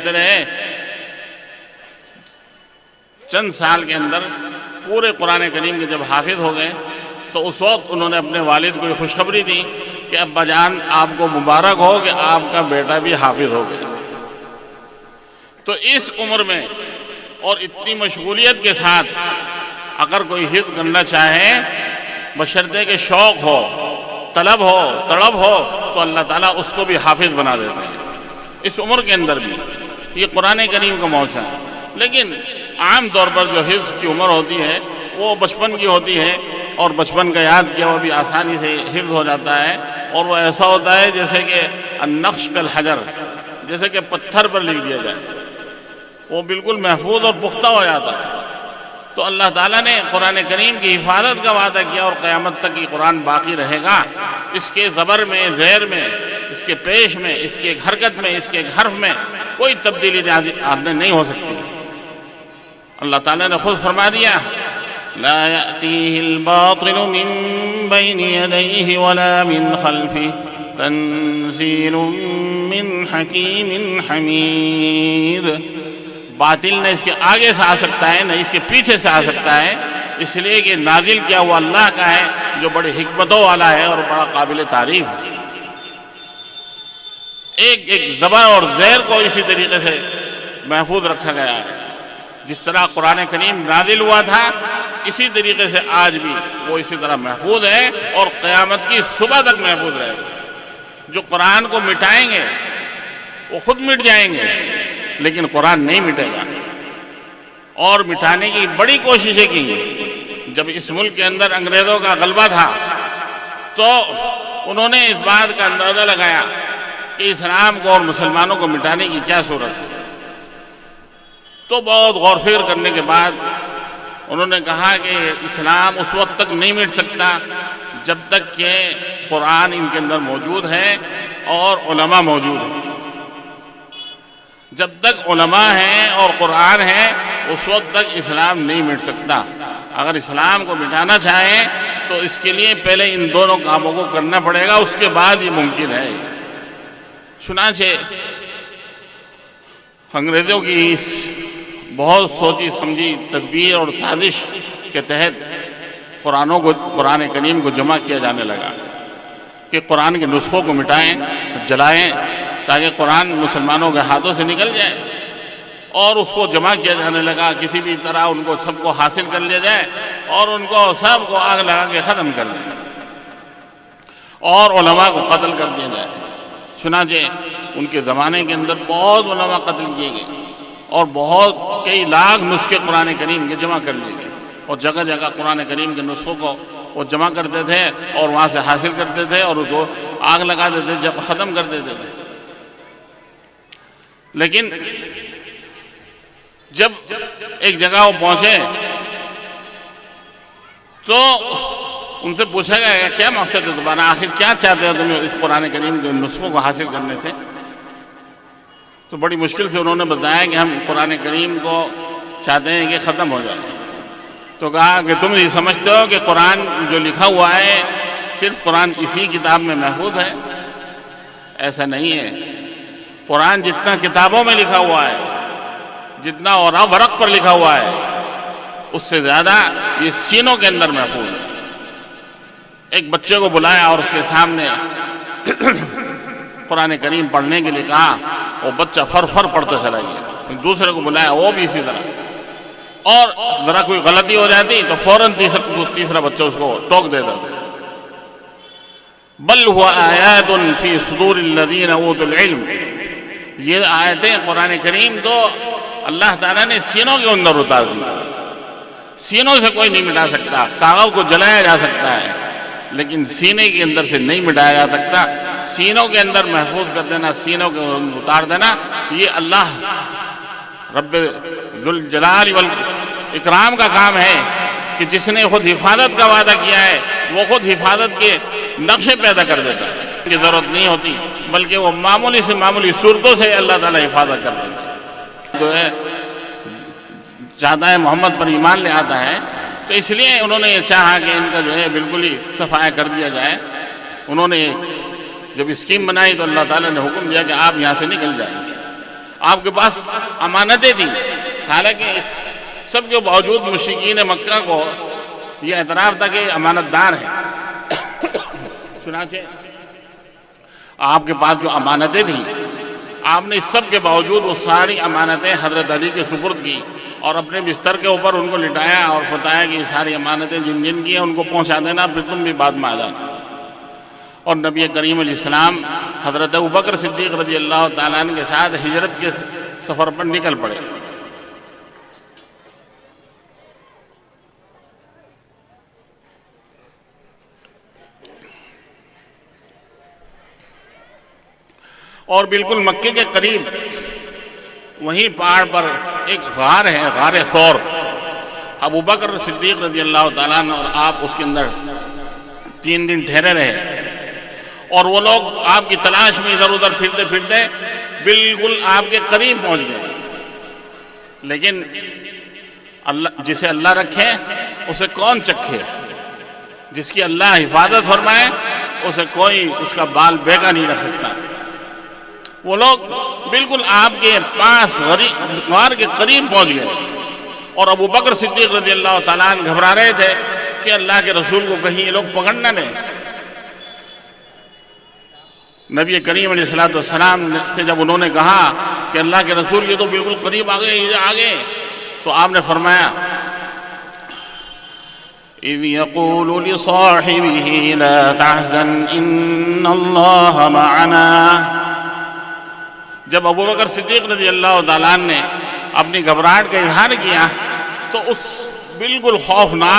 رہے چند سال کے اندر پورے قرآن کریم کے جب حافظ ہو گئے تو اس وقت انہوں نے اپنے والد کو یہ خوشخبری دی کہ ابا جان آپ کو مبارک ہو کہ آپ کا بیٹا بھی حافظ ہو گیا۔ تو اس عمر میں اور اتنی مشغولیت کے ساتھ اگر کوئی حفظ کرنا چاہے بشرطے کہ شوق ہو، طلب ہو، تڑب ہو، تو اللہ تعالیٰ اس کو بھی حافظ بنا دیتے ہیں اس عمر کے اندر بھی۔ یہ قرآن کریم کا موضوع ہے، لیکن عام طور پر جو حفظ کی عمر ہوتی ہے وہ بچپن کی ہوتی ہے، اور بچپن کا یاد کیا وہ بھی آسانی سے حفظ ہو جاتا ہے، اور وہ ایسا ہوتا ہے جیسے کہ النقش کالحجر، جیسے کہ پتھر پر لکھ دیا جائے، وہ بالکل محفوظ اور پختہ ہو جاتا ہے۔ تو اللہ تعالیٰ نے قرآن کریم کی حفاظت کا وعدہ کیا، اور قیامت تک یہ قرآن باقی رہے گا، اس کے زبر میں، زیر میں، اس کے پیش میں، اس کی ایک حرکت میں، اس کے ایک حرف میں کوئی تبدیلی نہیں ہو سکتی۔ اللہ تعالیٰ نے خود فرما دیا لا يأتيه الباطل من بين يديه ولا من خلفه تنزيل من حكيم حميد۔ باطل نہ اس کے آگے سے آ سکتا ہے، نہ اس کے پیچھے سے آ سکتا ہے، اس لیے کہ نازل کیا ہوا اللہ کا ہے جو بڑی حکمتوں والا ہے اور بڑا قابل تعریف ہے۔ ایک ایک زبر اور زیر کو اسی طریقے سے محفوظ رکھا گیا ہے۔ جس طرح قرآن کریم نازل ہوا تھا اسی طریقے سے آج بھی وہ اسی طرح محفوظ ہے، اور قیامت کی صبح تک محفوظ رہے گا۔ جو قرآن کو مٹائیں گے وہ خود مٹ جائیں گے، لیکن قرآن نہیں مٹے گا، اور مٹانے کی بڑی کوششیں کی گئی۔ جب اس ملک کے اندر انگریزوں کا غلبہ تھا تو انہوں نے اس بات کا اندازہ لگایا کہ اسلام کو اور مسلمانوں کو مٹانے کی کیا صورت ہے۔ تو بہت غور فکر کرنے کے بعد انہوں نے کہا کہ اسلام اس وقت تک نہیں مٹ سکتا جب تک کہ قرآن ان کے اندر موجود ہے اور علماء موجود ہیں۔ جب تک علماء ہیں اور قرآن ہے اس وقت تک اسلام نہیں مٹ سکتا۔ اگر اسلام کو مٹانا چاہیں تو اس کے لیے پہلے ان دونوں کاموں کو کرنا پڑے گا، اس کے بعد یہ ممکن ہے۔ چنانچہ انگریزوں کی اس بہت سوچی سمجھی تدبیر اور سازش کے تحت قرآن کریم کو جمع کیا جانے لگا کہ قرآن کے نسخوں کو مٹائیں، جلائیں، تاکہ قرآن مسلمانوں کے ہاتھوں سے نکل جائے، اور اس کو جمع کیا جانے لگا کسی بھی طرح ان کو سب کو حاصل کر لیا جائے اور ان کو سب کو آگ لگا کے ختم کر دیا اور علماء کو قتل کر دیا جائے۔ چنانچہ ان کے زمانے کے اندر بہت علماء قتل کیے گئے، اور بہت کئی لاکھ نسخے قرآن کریم کے جمع کر لیے گئے، اور جگہ جگہ قرآن کریم کے نسخوں کو وہ جمع کرتے تھے اور وہاں سے حاصل کرتے تھے اور اس کو آگ لگا دیتے تھے، ختم کر دیتے تھے۔ لیکن جب ایک جگہ وہ پہنچے تو ان سے پوچھا گیا کیا مقصد ہے تمہارا، آخر کیا چاہتے ہو تم اس قرآن کریم کے نسخوں کو حاصل کرنے سے؟ تو بڑی مشکل سے انہوں نے بتایا کہ ہم قرآن کریم کو چاہتے ہیں کہ ختم ہو جائے۔ تو کہا کہ تم یہ سمجھتے ہو کہ قرآن جو لکھا ہوا ہے صرف قرآن اسی کتاب میں محفوظ ہے؟ ایسا نہیں ہے۔ قرآن جتنا کتابوں میں لکھا ہوا ہے، جتنا اور ورق پر لکھا ہوا ہے، اس سے زیادہ یہ سینوں کے اندر محفوظ ہے۔ ایک بچے کو بلایا اور اس کے سامنے قرآن کریم پڑھنے کے لیے کہا، وہ بچہ فر فر پڑھتا چلا گیا۔ دوسرے کو بلایا، وہ بھی اسی طرح، اور ذرا کوئی غلطی ہو جاتی تو فوراً تیسرا بچہ اس کو ٹوک دیتا تھا۔ بل هو آیات فی صدور الذین اوتوا العلم، یہ آیتیں قرآن کریم تو اللہ تعالیٰ نے سینوں کے اندر اتار دی۔ سینوں سے کوئی نہیں مٹا سکتا، کاغذ کو جلایا جا سکتا ہے لیکن سینے کے اندر سے نہیں مٹایا جا سکتا۔ سینوں کے اندر محفوظ کر دینا، سینوں کے اندر اتار دینا، یہ اللہ رب ذوالجلال والاکرام کا کام ہے کہ جس نے خود حفاظت کا وعدہ کیا ہے وہ خود حفاظت کے نقشے پیدا کر دیتا ہے، کی ضرورت نہیں ہوتی، بلکہ وہ معمولی سے معمولی صورتوں سے اللہ تعالیٰ حفاظت کر دیتا ہے۔ جو ہے چاہتا ہے محمد پر ایمان لے آتا ہے، تو اس لیے انہوں نے یہ چاہا کہ ان کا جو ہے بالکل ہی صفایا کر دیا جائے۔ انہوں نے جب اسکیم بنائی تو اللہ تعالیٰ نے حکم دیا کہ آپ یہاں سے نکل جائیں۔ آپ کے پاس امانتیں تھیں، حالانکہ اس سب کے باوجود مشرکین مکہ کو یہ اعتراف تھا کہ امانت دار ہیں۔ چنانچہ آپ کے پاس جو امانتیں تھیں، آپ نے اس سب کے باوجود وہ ساری امانتیں حضرت علی کے سپرد کی اور اپنے بستر کے اوپر ان کو لٹایا اور بتایا کہ یہ ساری امانتیں جن جن کی ہیں ان کو پہنچا دینا، پھر تم بھی بعد میں آ جانا۔ اور نبی کریم علیہ السلام حضرت ابوبکر صدیق رضی اللہ تعالیٰ عنہ کے ساتھ ہجرت کے سفر پر نکل پڑے۔ اور بالکل مکے کے قریب وہیں پہاڑ پر ایک غار ہے، غار ثور۔ ابوبکر صدیق رضی اللہ تعالیٰ عنہ اور آپ اس کے اندر 3 دن ٹھہرے رہے، اور وہ لوگ آپ کی تلاش میں ادھر ادھر پھرتے پھرتے بالکل آپ کے قریب پہنچ گئے، لیکن اللہ جسے اللہ رکھے اسے کون چکھے، جس کی اللہ حفاظت فرمائے اسے کوئی اس کا بال بیگا نہیں کر سکتا۔ وہ لوگ بالکل آپ کے پاس غار کے قریب پہنچ گئے، اور ابوبکر صدیق رضی اللہ تعالیٰ عنہ گھبرا رہے تھے کہ اللہ کے رسول کو کہیں یہ لوگ پکڑ نہ لیں۔ نبی کریم علیہ السلام سے جب انہوں نے کہا کہ اللہ کے رسول یہ تو بالکل قریب آ گئے، تو آپ نے فرمایا اِذْ يَقُولُ لِصَاحِبِهِ لَا تَحْزَنْ إِنَّ اللَّهَ مَعَنَا۔ جب ابوبکر صدیق رضی اللہ تعالیٰ عنہ نے اپنی گھبراہٹ کا اظہار کیا تو اس بالکل خوفناک